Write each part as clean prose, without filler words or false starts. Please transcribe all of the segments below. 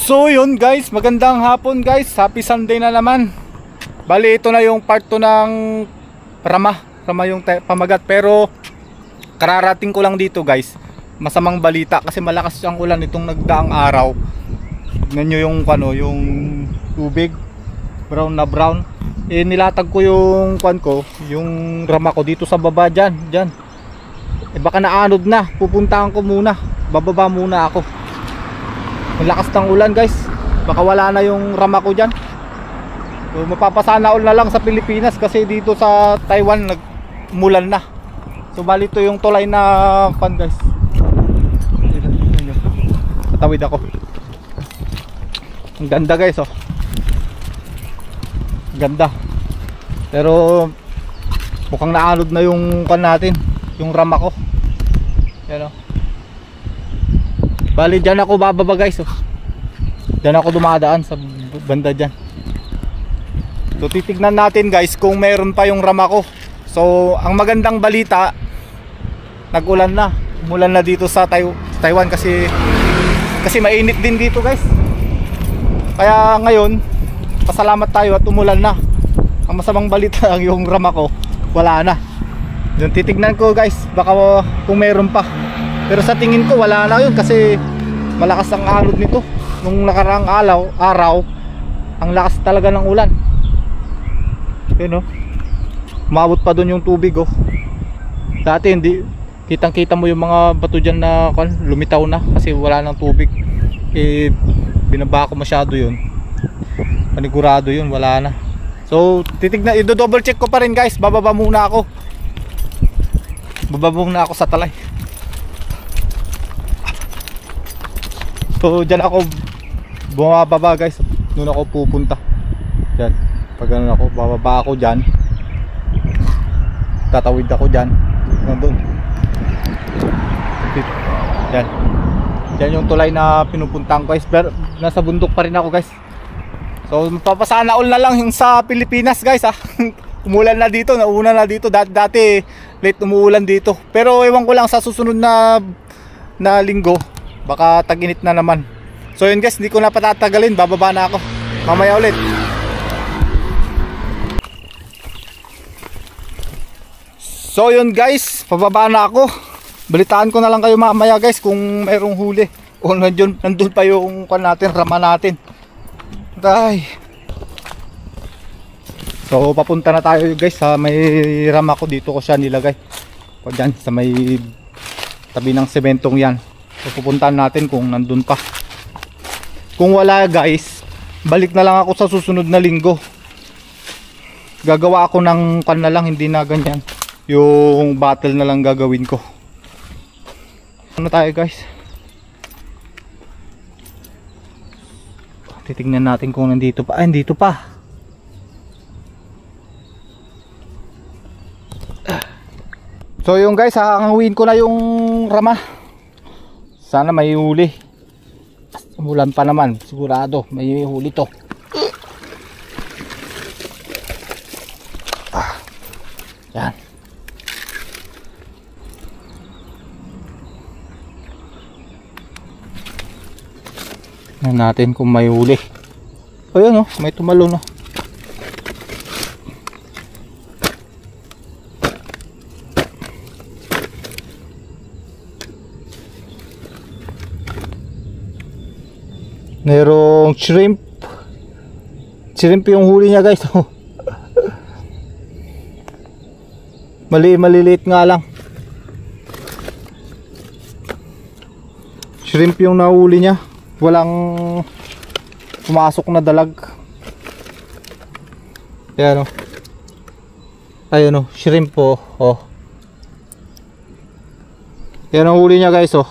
So yun guys, magandang hapon guys. Happy Sunday na naman. Bali ito na yung part 2 ng Rama yung pamagat. Pero kararating ko lang dito guys. Masamang balita kasi malakas ang ulan itong nagdaang araw. Tignan nyo yung yung tubig, brown na brown. Nilatag ko yung yung Rama ko dito sa baba dyan. Baka naanod na, pupuntahan ko muna. Bababa muna ako. Malakas ng ulan guys. Baka wala na yung Rama ko dyan. So, mapapasana all na lang sa Pilipinas kasi dito sa Taiwan nagmulan na. So bali ito yung tulay na guys. Tatawid ako. Ang ganda guys oh. Ganda. Pero mukhang naanod na yung natin, yung Rama ko. Yan oh. Bali dyan ako bababa guys oh. Dyan ako dumadaan sa banda dyan. So titignan natin guys kung meron pa yung Rama ko. So ang magandang balita, nag-ulan na. Umulan na dito sa Taiwan kasi mainit din dito guys. Kaya ngayon pasalamat tayo at umulan na. Ang masamang balita yung Rama ko wala na. Yung titignan ko guys, baka kung meron pa. Pero sa tingin ko wala na yun kasi malakas ang alod nito. Nung nakaraang araw ang lakas talaga ng ulan. Yun oh. Umabot pa doon yung tubig oh. Dati hindi, kitang-kita mo yung mga bato dyan na lumitaw na kasi wala nang tubig. Binaba ko masyado yun. Panigurado yun, wala na. So titignan, i-double check ko pa rin guys. Bababa muna ako. Bababa muna ako sa talay. So dyan ako bumababa guys. Doon ako pupunta. Dyan. Pag ganun ako, bababa ako dyan. Tatawid ako dyan. Nandun. Dyan. Dyan yung tulay na pinupuntahan ko guys. Pero nasa bundok pa rin ako guys. So mapapasana all na lang yung sa Pilipinas guys ha. Umulan na dito, nauna na dito. Dati late umuulan dito. Pero ewan ko lang sa susunod na linggo baka tag-init na naman. So yun guys, hindi ko na patatagalin, bababa na ako. Mamaya ulit. So yun guys, pababa na ako. Balitaan ko na lang kayo mamaya guys kung mayroong huli. O nandun pa yung natin, Rama natin. Ay. So papunta na tayo guys sa may Rama ko. Dito ko siya nilagay. O dyan sa may tabi ng sementong yan. So pupuntahan natin kung nandun pa. Kung wala guys, balik na lang ako sa susunod na linggo. Gagawa ako ng na lang, hindi na ganyan. Yung battle na lang gagawin ko. Ano tayo guys? Titignan natin kung nandito pa. Ay, nandito pa. So yung guys, hahangawin ko na yung Rama. Sana may huli. Umulan pa naman, sigurado may huli to. Yan. Tignan natin kung may huli. Ayun oh, may tumalon oh. Merong shrimp. Shrimp yung huli niya guys. Maliliit nga lang. Shrimp yung nahuli niya. Walang pumasok na dalag. Ayan o. Ayan o, shrimp po. Oh. Yan ang huli niya guys oh.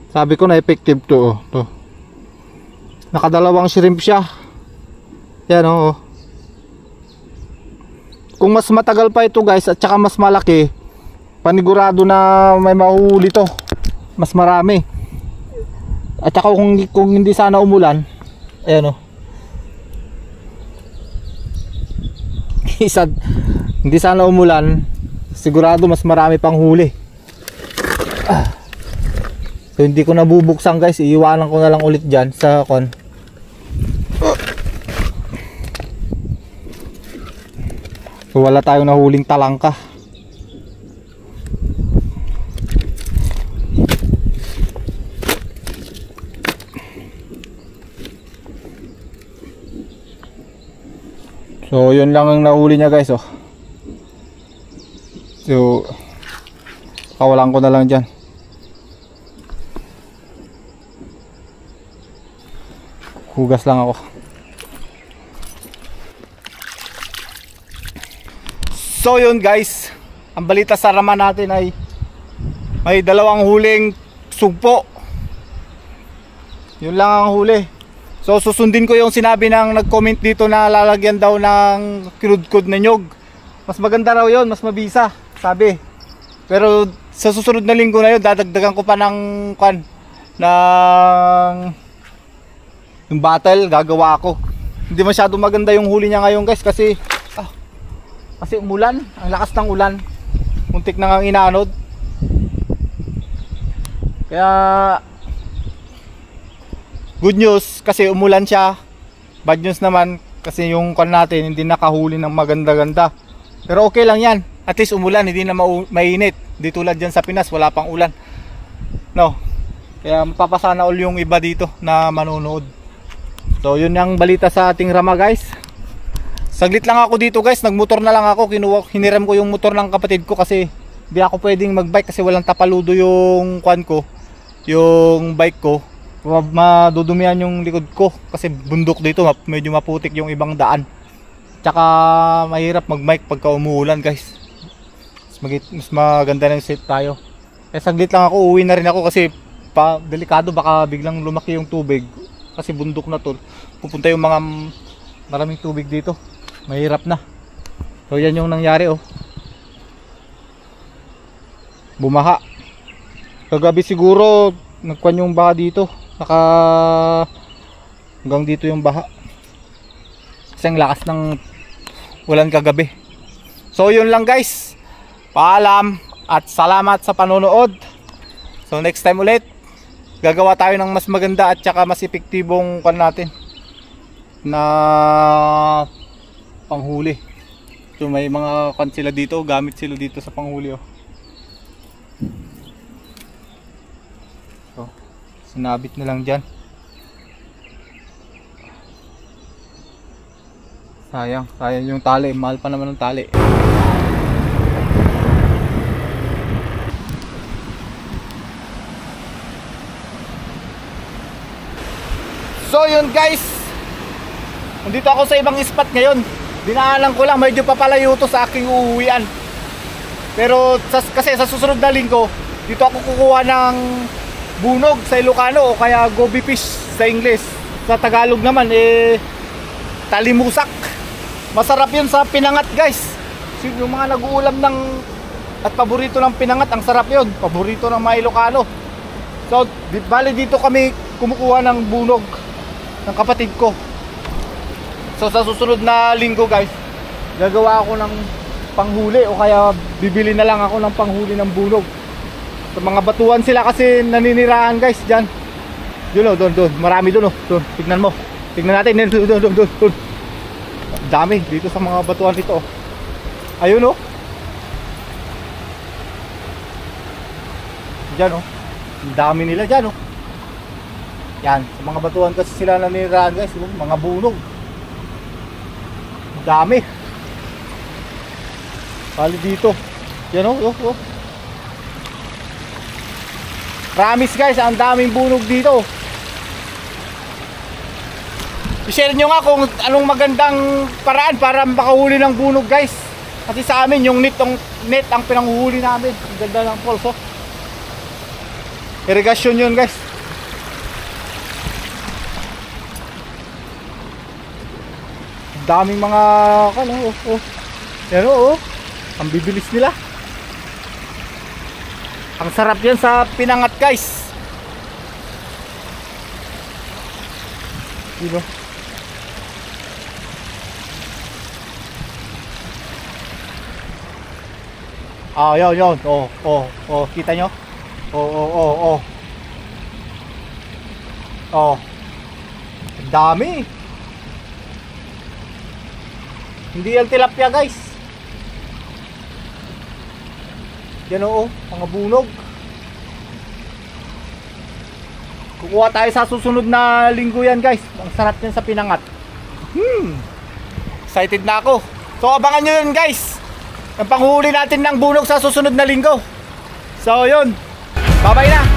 Sabi ko na effective to oh. To. Nakadalawang shrimp siya. Yan oh. Kung mas matagal pa ito guys at saka mas malaki, panigurado na may mahuhuli to. Mas marami. At saka kung hindi sana umulan, ayan oh. Hindi sana umulan, sigurado mas marami pang huli. So hindi ko nabubuksan guys, iiwanan ko na lang ulit dyan sa kon. So wala tayong nahuling talangka. So yun lang ang nahuli niya guys, oh. So kawalan ko na lang dyan. Hugas lang ako. So yun guys, ang balita sa rama natin ay may dalawang huling sugpo. Yun lang ang huli. So susundin ko yung sinabi ng nag-comment dito na lalagyan daw ng kinudkod na nyog. Mas maganda raw yun, mas mabisa, sabi. Pero sa susunod na linggo na yun, dadagdagan ko pa ng yung battle, gagawa ako. Hindi masyado maganda yung huli niya ngayon guys kasi umulan, ang lakas ng ulan. Muntik na ngang inanod. Kaya good news kasi umulan siya. Bad news naman kasi yung kon natin hindi nakahuli ng maganda-ganda. Pero okay lang yan. At least umulan, hindi na mainit. Di tulad dyan sa Pinas, wala pang ulan. No. Kaya mapapasana all yung iba dito na manonood. So yun yung balita sa ating rama guys. Saglit lang ako dito guys, nagmotor na lang ako. Hiniram ko yung motor ng kapatid ko kasi di ako pwedeng magbike kasi walang tapaludo yung kwan ko, yung bike ko. Madudumihan yung likod ko kasi bundok dito, medyo maputik yung ibang daan. Tsaka mahirap magbike pagka umuulan guys. Mas maganda na yung safe tayo. Saglit lang ako, uwi na rin ako kasi delikado, baka biglang lumaki yung tubig. Kasi bundok na to, pupunta yung mga maraming tubig dito, mahirap na. So yan yung nangyari, oh. Bumaha kagabi siguro, nagkuhan yung baha dito, hanggang dito yung baha kasi ang lakas ng ulan kagabi. So yun lang guys, paalam at salamat sa panonood. So next time ulit gagawa tayo ng mas maganda at saka mas epektibong kan natin na panghuli. So may mga kan sila dito, gamit sila dito sa panghuli, oh. So sinabit na lang dyan. Sayang yung tali, mahal pa naman ng tali. So yun guys, nandito ako sa ibang spot ngayon. Dinaanan ko lang, medyo papalayo to sa aking uuwian. Pero kasi sa susunod na linggo, dito ako kukuha ng bunog sa Ilocano o kaya goby fish sa English. Sa Tagalog naman talimusak. Masarap yun sa pinangat guys. Yung mga nag-uulam at paborito ng pinangat, ang sarap yun. Paborito ng mga Ilocano. So bali dito kami kumukuha ng bunog ng kapatid ko. So sa susunod na linggo guys, gagawa ako ng panghuli o kaya bibili na lang ako ng panghuli ng bunog. Sa mga batuan sila kasi naninirahan guys dyan. Yun o, doon, marami doon o. Doon, tignan mo. Tignan natin, doon. Dami dito sa mga batuan dito o. Ayun o. Dyan o. Ang dami nila dyan o. Yan, sa mga batuan kasi sila naninirahan guys, mga bunog. Dami. Bali dito. Yan oh. Promise guys, ang daming bunog dito. I-share nyo nga kung anong magandang paraan para makahuli ng bunog guys. Kasi sa amin yung net ang pinanguhuli namin. Ang ganda ng falls, oh. Irrigation yun guys. Daming mga Yan oh. Ang bibilis nila. Ang sarap yan sa pinangat guys. Diba? Yun. Oh, kita nyo? Oh. Oh. Ang dami. Hindi yan tilapia guys. Yan oo, mga bunog. Kukuha tayo sa susunod na linggo yan guys. Ang sarap yan sa pinangat. Excited na ako. So abangan nyo yun guys. Ang panghuli natin ng bunog sa susunod na linggo. So yun. Bye bye na.